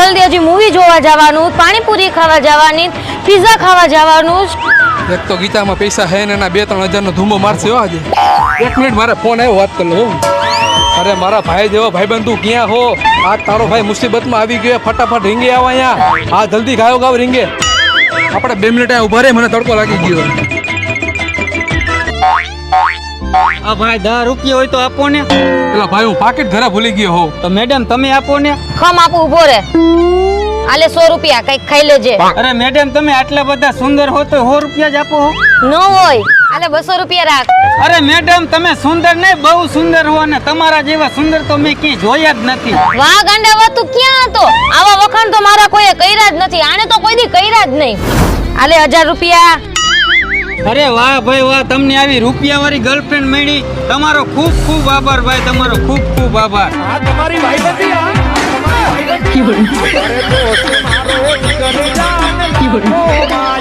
જલ્દી હજી મૂવી જોવા જવાનું, પાણીપુરી ખાવા જવાની, પિઝા ખાવા જવાનું. એક તો ગીતામાં પૈસા હે ને એના 2-3 હજારનો ધૂમો મારશે હો આજે. 1 મિનિટ મારે ફોન આવ્યો, વાત કરી લઉં. અરે મારા ભાઈ જેવો ભાઈબંધ તું ક્યાં હો? આ તારો ભાઈ મુસીબતમાં આવી ગયો, ફટાફટ રીંગે આવો અહીંયા. હા જલ્દી ગાયો ગાવ રીંગે. આપણે 2 મિનિટ અહીંયા ઉભા રહે, મને તડકો લાગી ગયો. આ ભાઈ 10 રૂપિયા હોય તો આપો ને. પેલા ભાઈ હું પાકીટ ઘરે ભૂલી ગયો હો. તો મેડમ તમે આપો ને. ખમ આપું, ઉભો રે. આલે 100 રૂપિયા, કઈક ખાઈ લેજે. અરે મેડમ તમે આટલા બધા સુંદર હો તો 100 રૂપિયા જ આપો. ન હોય, આલે 200 રૂપિયા રાખ. અરે મેડમ તમે સુંદર નહીં, બહુ સુંદર હો ને તમારા જેવા સુંદર તો મેં કી જોયા જ નથી. વાહ ગાંડા, વાહ તું ક્યાં હતો? આવા વખાણ તો મારા કોઈએ કર્યા જ નથી. આને તો કોઈ દી કર્યા જ નહીં. આલે 1000 રૂપિયા. અરે વાહ ભાઈ વાહ, તમને આવી રૂપિયા વાળી ગર્લફ્રેન્ડ મળી. તમારો ખૂબ ખૂબ આભાર ભાઈ, તમારો ખૂબ ખૂબ આભાર. આ તમારી ભાઈબંધી આ તમારી ભાઈબંધી. અરે તો મારો એક કરે જાન લાગો મારા